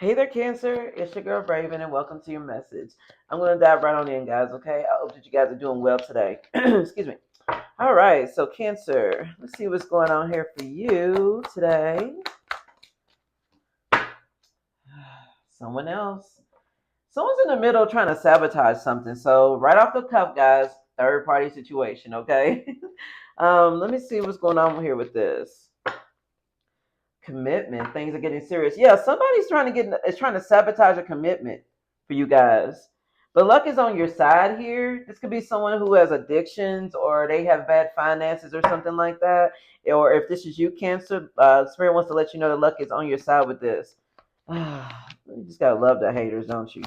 Hey there, Cancer. It's your girl Raven, and welcome to your message. I'm going to dive right on in, guys, okay? I hope that you guys are doing well today. Excuse me. All right, so Cancer, let's see what's going on here for you today. Someone else. Someone's in the middle trying to sabotage something. So, right off the cuff, guys, third party situation, okay? Let me see what's going on here with this. Commitment. Things are getting serious. Yeah, somebody's trying to sabotage a commitment for you guys. But luck is on your side here. This could be someone who has addictions or they have bad finances or something like that. Or if this is you, Cancer, Spirit wants to let you know that luck is on your side with this. You just gotta love the haters, don't you?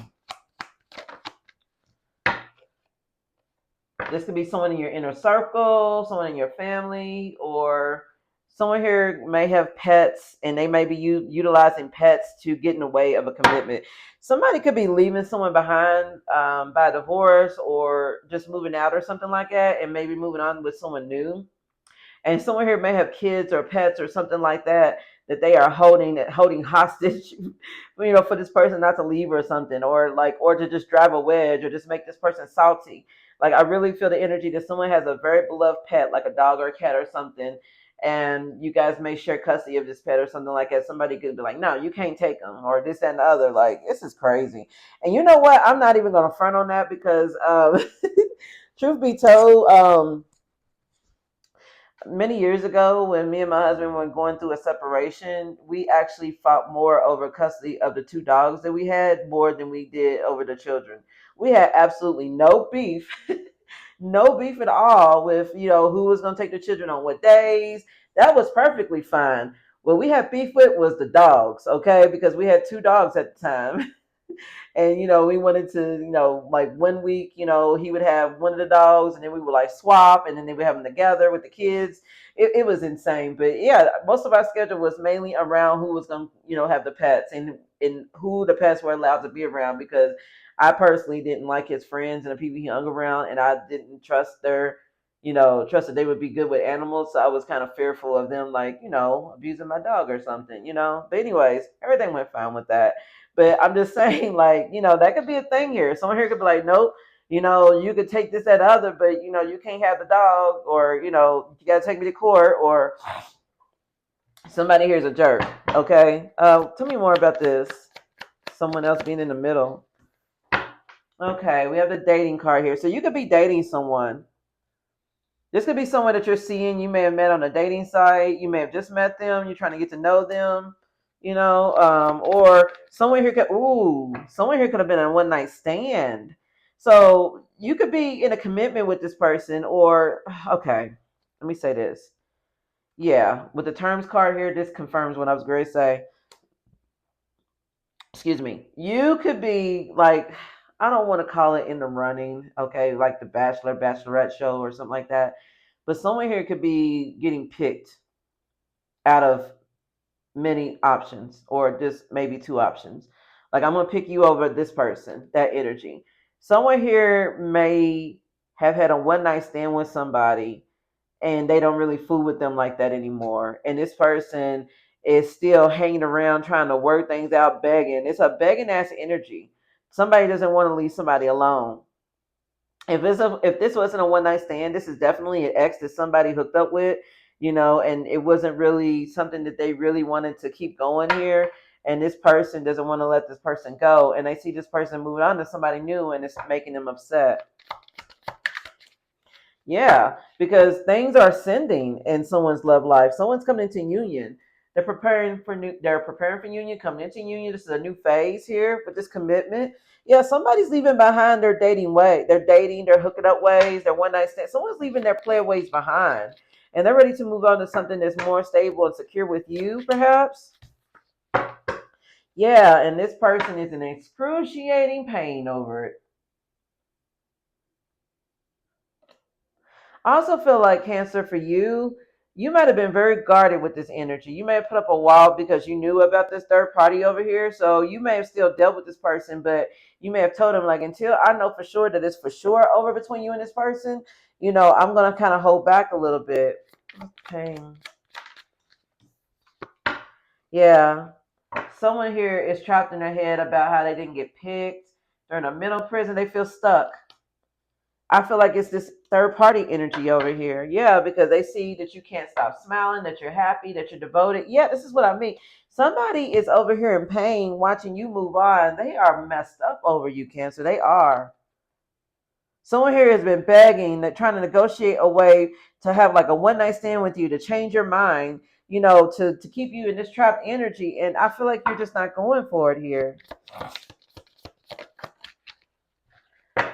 This could be someone in your inner circle, someone in your family, or someone here may have pets and they may be utilizing pets to get in the way of a commitment. Somebody could be leaving someone behind by divorce or just moving out or something like that and maybe moving on with someone new. And someone here may have kids or pets or something like that that they are holding hostage, for this person not to leave or something, or to just drive a wedge or just make this person salty. Like I really feel the energy that someone has a very beloved pet, like a dog or a cat or something, and you guys may share custody of this pet or something like that. Somebody could be like, "No, you can't take them," or this and the other. Like this is crazy. And you know what? I'm not even gonna front on that because, truth be told, many years ago when me and my husband were going through a separation, we actually fought more over custody of the two dogs that we had more than we did over the children. We had absolutely no beef, no beef at all with, who was going to take the children on what days. That was perfectly fine. What we had beef with was the dogs, okay? Because we had two dogs at the time. And we wanted to, like one week, he would have one of the dogs and then we would like swap and then they would have them together with the kids. It was insane. But yeah, most of our schedule was mainly around who was going to, have the pets and who the pets were allowed to be around, because I personally didn't like his friends and the people he hung around, and I didn't trust trust that they would be good with animals. So I was kind of fearful of them, like, abusing my dog or something. But anyways, everything went fine with that. But I'm just saying, like, that could be a thing here. Someone here could be like, nope, you could take this, that, other, but you can't have the dog, or you gotta take me to court, or somebody here's a jerk. Okay. Tell me more about this. Someone else being in the middle. Okay, we have the dating card here. So you could be dating someone. This could be someone that you're seeing. You may have met on a dating site. You may have just met them. You're trying to get to know them, or someone here could have been a one night stand. So you could be in a commitment with this person, or okay, let me say this. Yeah, with the terms card here, this confirms what I was going to say. Excuse me. You could be like, I don't want to call it in the running, okay, like the Bachelor, Bachelorette show or something like that. But someone here could be getting picked out of many options, or just maybe two options. Like, I'm going to pick you over this person, that energy. Someone here may have had a one night stand with somebody and they don't really fool with them like that anymore. And this person is still hanging around trying to work things out, begging. It's a begging ass energy. Somebody doesn't want to leave somebody alone. If this wasn't a one night stand, this is definitely an ex that somebody hooked up with, and it wasn't really something that they really wanted to keep going here. And this person doesn't want to let this person go, and they see this person moving on to somebody new, and it's making them upset. Yeah, because things are ascending in someone's love life. Someone's coming into union. They're preparing for union, coming into union. This is a new phase here with this commitment. Yeah, somebody's leaving behind their dating way. They're dating, their hooking up ways, their one night stand. Someone's leaving their play ways behind. And they're ready to move on to something that's more stable and secure with you, perhaps. Yeah, and this person is in excruciating pain over it. I also feel like, Cancer, for you, you might have been very guarded with this energy. You may have put up a wall because you knew about this third party over here. So you may have still dealt with this person, but you may have told him, like, until I know for sure that it's for sure over between you and this person, I'm going to kind of hold back a little bit. Okay. Yeah. Someone here is trapped in their head about how they didn't get picked. They're in a mental prison. They feel stuck. I feel like it's this third party energy over here. Yeah, because they see that you can't stop smiling, that you're happy, that you're devoted. Yeah, this is what I mean. Somebody is over here in pain watching you move on. They are messed up over you, Cancer. They are. Someone here has been begging, that trying to negotiate a way to have like a one night stand with you, to change your mind, to keep you in this trapped energy. And I feel like you're just not going for it here.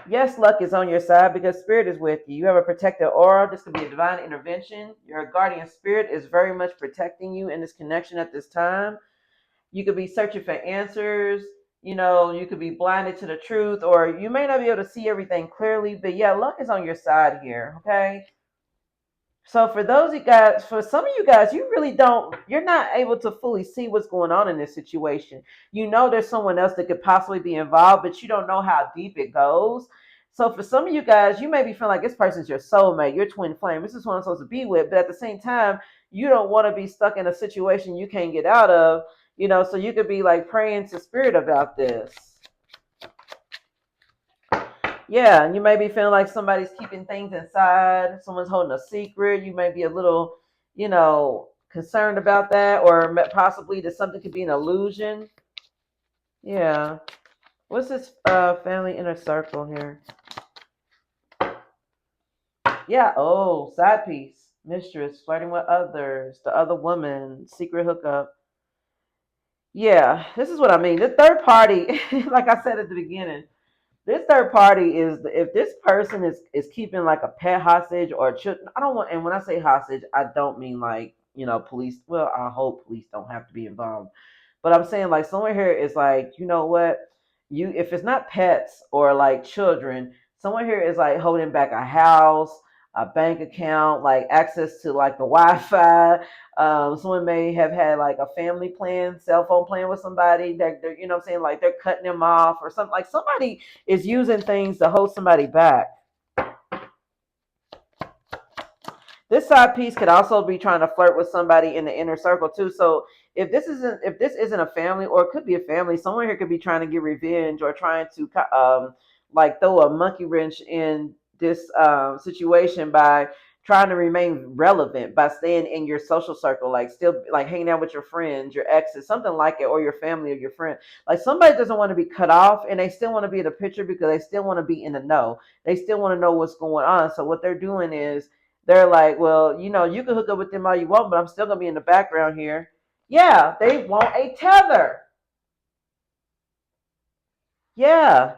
Yes, luck is on your side because spirit is with you. You have a protected aura. This could be a divine intervention. Your guardian spirit is very much protecting you in this connection at this time. You could be searching for answers. You could be blinded to the truth, or you may not be able to see everything clearly. But yeah, luck is on your side here. Okay. So for those of you guys, for some of you guys, you're not able to fully see what's going on in this situation. There's someone else that could possibly be involved, but you don't know how deep it goes. So for some of you guys, you may be feeling like this person's your soulmate, your twin flame. This is who I'm supposed to be with. But at the same time, you don't want to be stuck in a situation you can't get out of, so you could be like praying to spirit about this. Yeah, and you may be feeling like somebody's keeping things inside, someone's holding a secret. You may be a little, concerned about that, or possibly that something could be an illusion. Yeah. What's this family inner circle here? Yeah, oh, side piece, mistress, flirting with others, the other woman, secret hookup. Yeah, this is what I mean. The third party, like I said at the beginning, this third party is, if this person is keeping like a pet hostage or children. I don't want, and when I say hostage, I don't mean like police. Well, I hope police don't have to be involved, but I'm saying like someone here is like, you know what, if it's not pets or like children, someone here is like holding back a house, a bank account, like access to like the Wi-Fi. Someone may have had like a family plan, cell phone plan with somebody that they're, what I'm saying, like they're cutting them off or something. Like somebody is using things to hold somebody back. This side piece could also be trying to flirt with somebody in the inner circle too. So if this isn't a family, or it could be a family, someone here could be trying to get revenge or trying to like throw a monkey wrench in this situation by trying to remain relevant by staying in your social circle, like still like hanging out with your friends, your exes, something like it, or your family or your friend. Like somebody doesn't want to be cut off, and they still want to be in the picture because they still want to be in the know. They still want to know what's going on. So what they're doing is they're like, well, you can hook up with them all you want, but I'm still gonna be in the background here. Yeah, they want a tether. Yeah,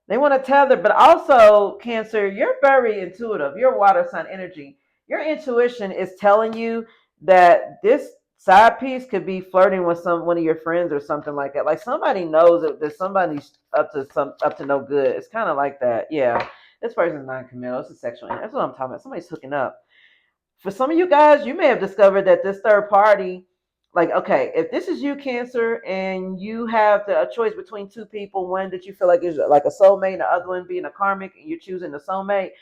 they want a tether, but also, Cancer, you're very intuitive. You're water sign energy. Your intuition is telling you that this side piece could be flirting with one of your friends or something like that. Like somebody knows that somebody's up to no good. It's kind of like that. Yeah, this person's non-committal. It's a sexual. That's what I'm talking about. Somebody's hooking up. For some of you guys, you may have discovered that this third party, like, okay, if this is you, Cancer, and you have a choice between two people, one that you feel like is like a soulmate, and the other one being a karmic, and you're choosing the soulmate,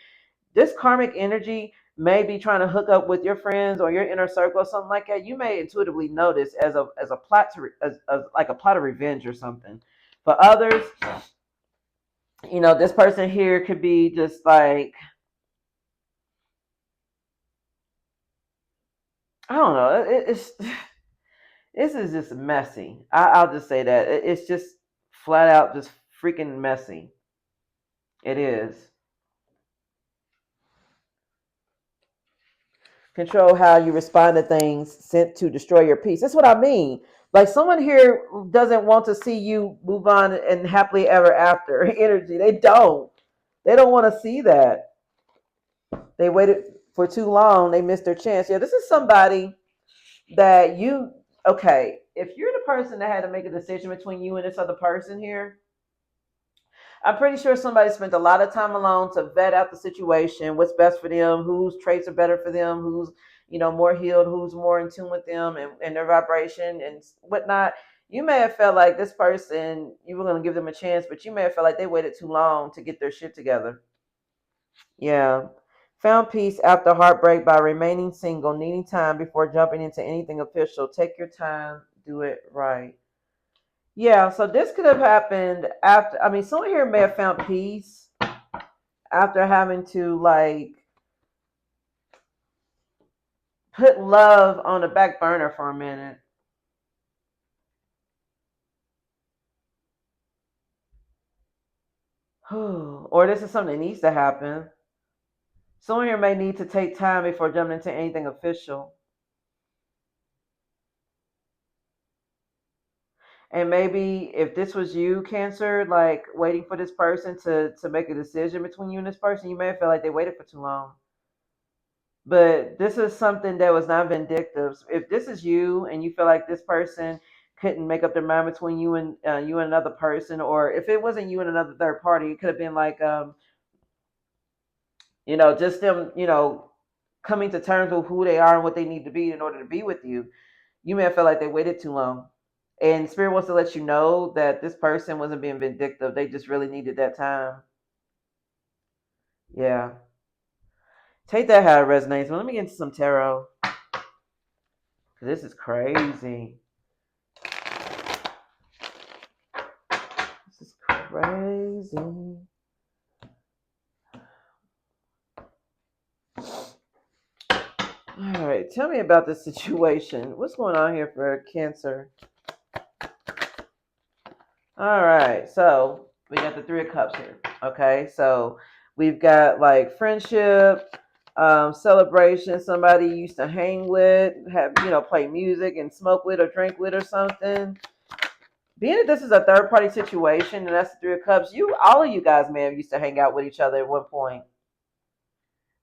this karmic energy may be trying to hook up with your friends or your inner circle or something like that. You may intuitively notice as a plot as like a plot of revenge or something. For others, this person here could be just like, I don't know. It's this is just messy. I'll just say that it's just flat out just freaking messy. It is. Control how you respond to things sent to destroy your peace. That's what I mean. Like someone here doesn't want to see you move on and happily ever after energy. They don't. They don't want to see that. They waited for too long. They missed their chance. Yeah, this is somebody that okay, if you're the person that had to make a decision between you and this other person here, I'm pretty sure somebody spent a lot of time alone to vet out the situation, what's best for them, whose traits are better for them, who's more healed, who's more in tune with them and their vibration and whatnot. You may have felt like this person, you were going to give them a chance, but you may have felt like they waited too long to get their shit together. Yeah. Found peace after heartbreak by remaining single, needing time before jumping into anything official. Take your time, do it right. Yeah, so this could have happened after. I mean, someone here may have found peace after having to like put love on the back burner for a minute. Or this is something that needs to happen. Someone here may need to take time before jumping into anything official. And maybe if this was you, Cancer, like waiting for this person to make a decision between you and this person, you may feel like they waited for too long. But this is something that was not vindictive. If this is you and you feel like this person couldn't make up their mind between you and another person, or if it wasn't you and another third party, it could have been like just them, coming to terms with who they are and what they need to be in order to be with you. You may feel like they waited too long. And Spirit wants to let you know that this person wasn't being vindictive. They just really needed that time. Yeah. Take that how it resonates. Well, let me get into some tarot. This is crazy. This is crazy. All right. Tell me about this situation. What's going on here for Cancer? All right. So we got the Three of Cups here. Okay. So we've got like friendship, celebration, somebody you used to hang with, have play music and smoke with or drink with or something. Being that this is a third party situation and that's the Three of Cups, all of you guys may have used to hang out with each other at one point.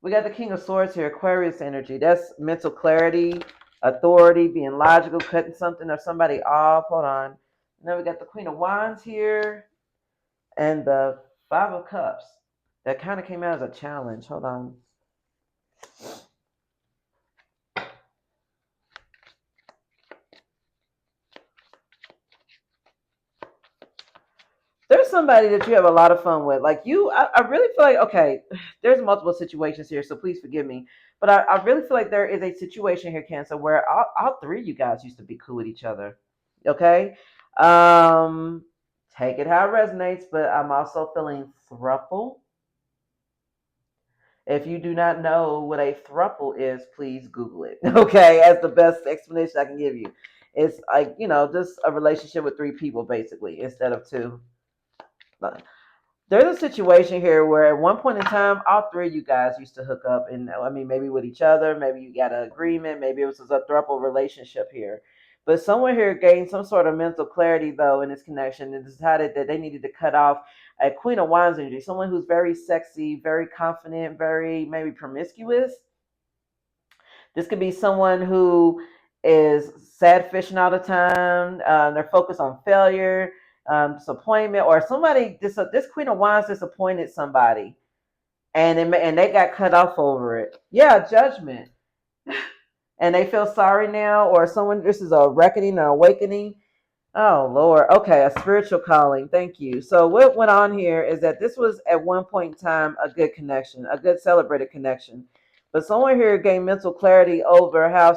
We got the King of Swords here, Aquarius energy. That's mental clarity, authority, being logical, cutting something or somebody off. Hold on. And then we got the Queen of Wands here and the Five of Cups. That kind of came out as a challenge. Hold on. There's somebody that you have a lot of fun with. Like I really feel like, okay, there's multiple situations here, so please forgive me. But I really feel like there is a situation here, Cancer, where all three of you guys used to be cool with each other. Okay? Um, Take it how it resonates, but I'm also feeling thruple. If you do not know what a thruple is, please Google it. Okay, as the best explanation I can give you. It's like, just a relationship with three people basically instead of two. There's a situation here where at one point in time, all three of you guys used to hook up, and I mean, maybe with each other, maybe you got an agreement, maybe it was a throuple relationship here. But someone here gained some sort of mental clarity though in this connection and decided that they needed to cut off a Queen of Wands energy, someone who's very sexy, very confident, very maybe promiscuous. This could be someone who is sad fishing all the time. They're focused on failure, disappointment, or somebody. This Queen of Wands disappointed somebody, and they got cut off over it. Yeah, judgment, and they feel sorry now, or someone. This is a reckoning, an awakening. Oh Lord. Okay, a spiritual calling. Thank you. So what went on here is that this was at one point in time a good connection, a good celebrated connection. But someone here gained mental clarity over how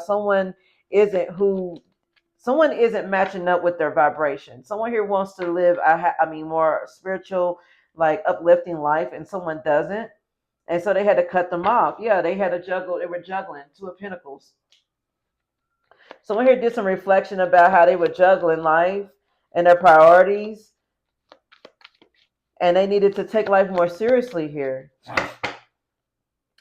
isn't who someone isn't matching up with their vibration. Someone here wants to live more spiritual, like uplifting life, and someone doesn't. And so they had to cut them off. Yeah, they had to juggle, they were juggling Two of Pentacles. Someone here did some reflection about how they were juggling life and their priorities, and they needed to take life more seriously here.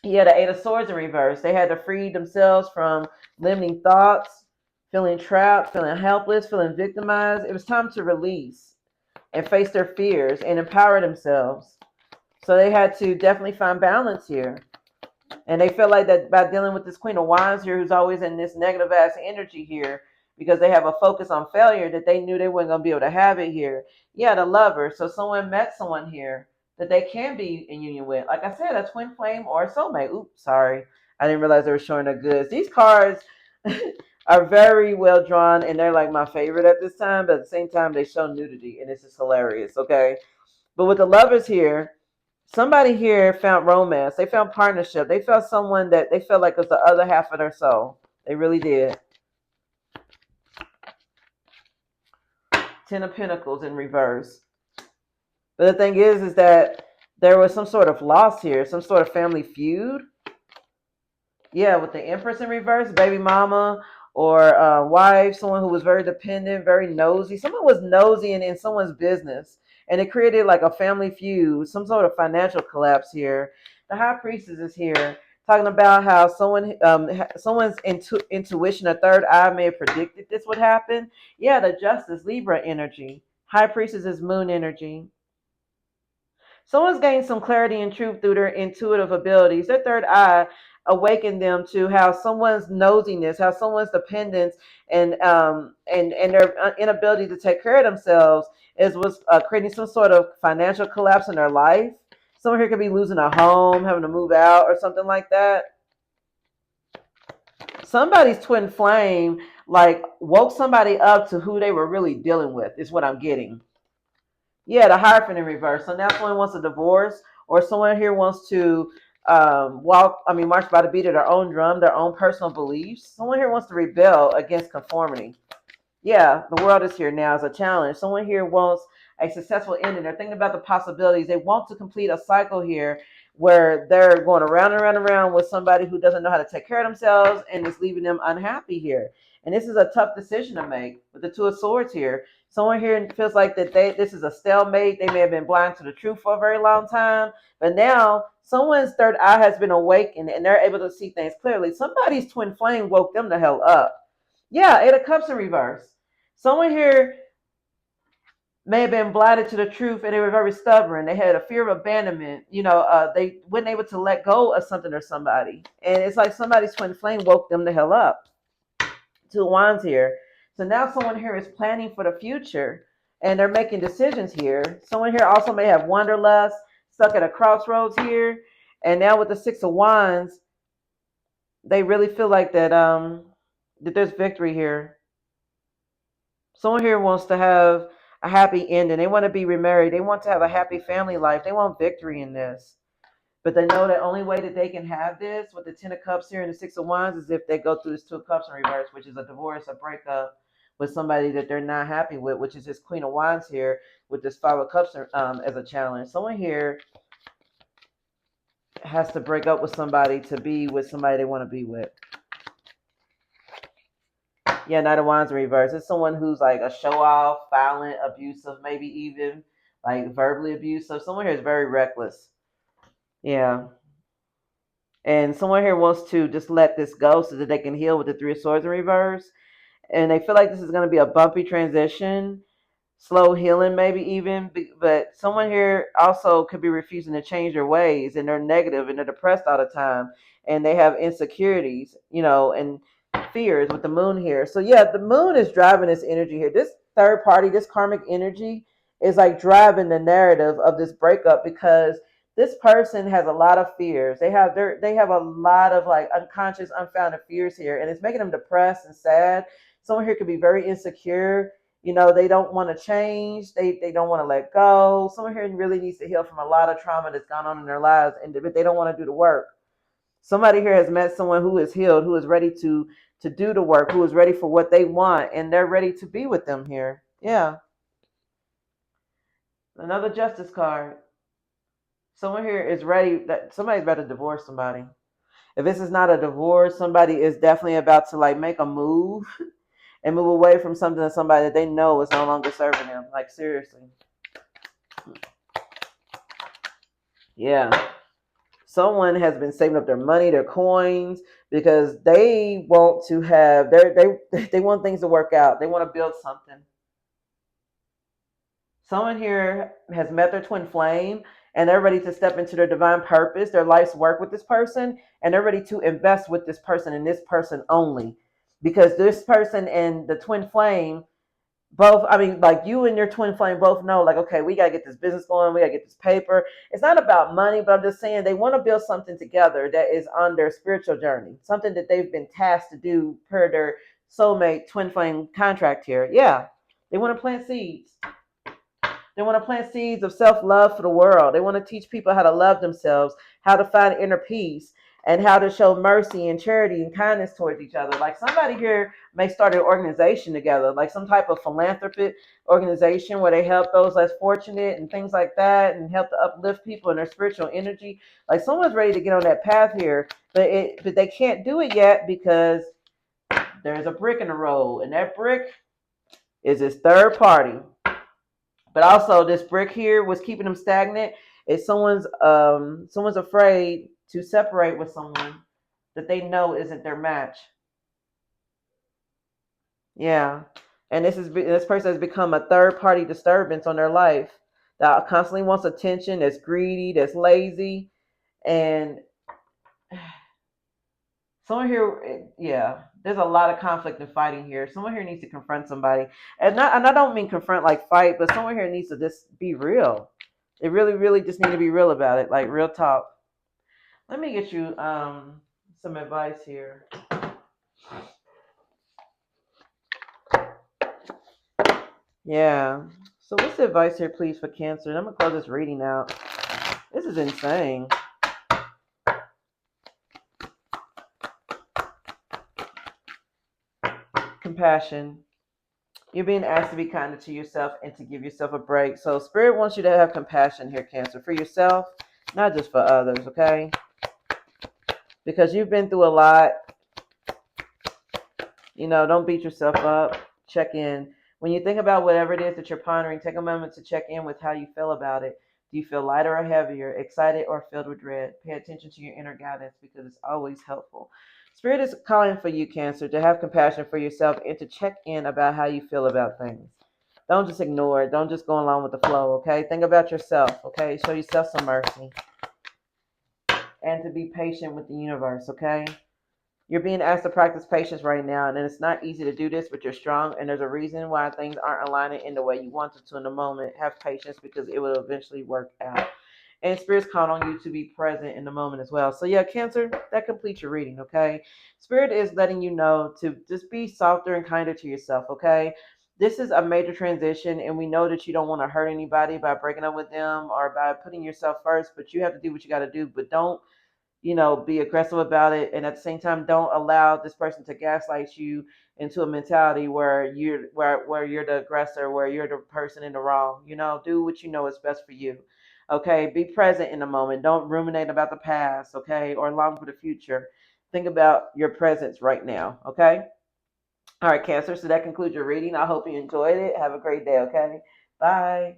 He had the Eight of Swords in reverse. They had to free themselves from limiting thoughts, feeling trapped, feeling helpless, feeling victimized. It was time to release and face their fears and empower themselves. So they had to definitely find balance here. And they feel like that by dealing with this Queen of Wands here, who's always in this negative ass energy here, because they have a focus on failure, that they knew they weren't going to be able to have it here. Yeah, the Lover. So someone met someone here that they can be in union with. Like I said, a twin flame or a soulmate. Oops, sorry. I didn't realize they were showing their goods. These cards are very well drawn, and they're like my favorite at this time, but at the same time, they show nudity, and this is hilarious, okay? But with the Lovers here, Somebody here found romance. They found partnership. They felt someone that they felt like was the other half of their soul. They really did. Ten of Pentacles in reverse. But the thing is that there was some sort of loss here, some sort of family feud. Yeah, with the Empress in reverse, baby mama or wife, someone who was very dependent, very nosy. Someone was nosy in someone's business, and it created like a family feud, some sort of financial collapse here. The High Priestess is here talking about how someone's intuition, a third eye, may have predicted this would happen. Yeah, the Justice, Libra energy. High Priestess is Moon energy. Someone's gained some clarity and truth through their intuitive abilities. Their third eye awakened them to how someone's nosiness, how someone's dependence, and their inability to take care of themselves was creating some sort of financial collapse in their life. Someone here could be losing a home, having to move out, or something like that. Somebody's twin flame like woke somebody up to who they were really dealing with. Is what I'm getting. Yeah, the Hierophant in reverse. So now someone wants a divorce, or someone here wants to march by the beat of their own drum, their own personal beliefs. Someone here wants to rebel against conformity. Yeah, the world is here now as a challenge. Someone here wants a successful ending. They're thinking about the possibilities. They want to complete a cycle here where they're going around and around and around with somebody who doesn't know how to take care of themselves and is leaving them unhappy here. And this is a tough decision to make with the Two of Swords here. Someone here feels like that this is a stalemate. They may have been blind to the truth for a very long time, but now someone's third eye has been awakened and they're able to see things clearly. Somebody's twin flame woke them the hell up. Yeah, Eight of Cups in reverse. Someone here may have been blinded to the truth and they were very stubborn. They had a fear of abandonment. They weren't able to let go of something or somebody. And it's like somebody's twin flame woke them the hell up. Two of Wands here. So now someone here is planning for the future and they're making decisions here. Someone here also may have wanderlust, stuck at a crossroads here. And now with the Six of Wands, they really feel like that there's victory here. Someone here wants to have a happy ending. They want to be remarried. They want to have a happy family life. They want victory in this. But they know the only way that they can have this with the Ten of Cups here and the Six of Wands is if they go through this Two of Cups in reverse, which is a divorce, a breakup with somebody that they're not happy with, which is this Queen of Wands here with this Five of Cups as a challenge. Someone here has to break up with somebody to be with somebody they want to be with. Yeah, Knight of Wands in reverse. It's someone who's like a show off, violent, abusive, maybe even like verbally abusive. Someone here is very reckless. Yeah. And someone here wants to just let this go so that they can heal with the Three of Swords in reverse. And they feel like this is going to be a bumpy transition, slow healing, maybe even. But someone here also could be refusing to change their ways and they're negative and they're depressed all the time and they have insecurities, and fears with the moon here. So yeah, the moon is driving this energy here. This third party, this karmic energy is like driving the narrative of this breakup because this person has a lot of fears. They have a lot of like unconscious, unfounded fears here, and it's making them depressed and sad. Someone here could be very insecure. They don't want to change. They don't want to let go. Someone here really needs to heal from a lot of trauma that's gone on in their lives, but they don't want to do the work. Somebody here has met someone who is healed, who is ready to do the work, who is ready for what they want, and they're ready to be with them here. Yeah. Another Justice card. Someone here is ready. That somebody's about to divorce somebody. If this is not a divorce, somebody is definitely about to like make a move and move away from something to somebody that they know is no longer serving them. Like seriously. Yeah. Someone has been saving up their money, their coins, because they want to have they want things to work out. They want to build something. Someone here has met their twin flame and they're ready to step into their divine purpose, their life's work with this person, and they're ready to invest with this person and this person only. Because this person and the twin flame both, like you and your twin flame both know, like, okay, we got to get this business going. We got to get this paper. It's not about money, but I'm just saying they want to build something together that is on their spiritual journey, something that they've been tasked to do per their soulmate twin flame contract here. Yeah, they want to plant seeds. They want to plant seeds of self-love for the world. They want to teach people how to love themselves, how to find inner peace, and how to show mercy and charity and kindness towards each other. Like somebody here may start an organization together, like some type of philanthropy organization where they help those less fortunate and things like that, and help to uplift people in their spiritual energy. Like someone's ready to get on that path here, but they can't do it yet because there's a brick in the road, and that brick is this third party. But also, this brick here was keeping them stagnant. Is someone's afraid to separate with someone that they know isn't their match. Yeah, and this person has become a third party disturbance on their life that constantly wants attention. That's greedy. That's lazy, and someone here, yeah, there's a lot of conflict and fighting here. Someone here needs to confront somebody, and I don't mean confront like fight, but someone here needs to just be real. They really, really just need to be real about it, like real talk. Let me get you some advice here. Yeah. So what's the advice here, please, for Cancer? And I'm gonna close this reading out. This is insane. Compassion. You're being asked to be kinder to yourself and to give yourself a break. So Spirit wants you to have compassion here, Cancer, for yourself, not just for others, okay? Because you've been through a lot. You know, don't beat yourself up. Check in. When you think about whatever it is that you're pondering, take a moment to check in with how you feel about it. Do you feel lighter or heavier, excited or filled with dread? Pay attention to your inner guidance because it's always helpful. Spirit is calling for you, Cancer, to have compassion for yourself and to check in about how you feel about things. Don't just ignore it. Don't just go along with the flow, okay? Think about yourself, okay? Show yourself some mercy and to be patient with the universe, okay? You're being asked to practice patience right now, and it's not easy to do this, but you're strong, and there's a reason why things aren't aligning in the way you wanted to in the moment. Have patience because it will eventually work out. And Spirit's calling on you to be present in the moment as well. So yeah, Cancer, that completes your reading, okay? Spirit is letting you know to just be softer and kinder to yourself, okay? This is a major transition, and we know that you don't want to hurt anybody by breaking up with them or by putting yourself first, but you have to do what you got to do. But don't be aggressive about it, and at the same time don't allow this person to gaslight you into a mentality where you're the aggressor, where you're the person in the wrong. Do what you know is best for you. Okay, be present in the moment. Don't ruminate about the past, okay, or long for the future. Think about your presence right now. Okay. All right, Cancer, so that concludes your reading. I hope you enjoyed it. Have a great day. Okay, bye.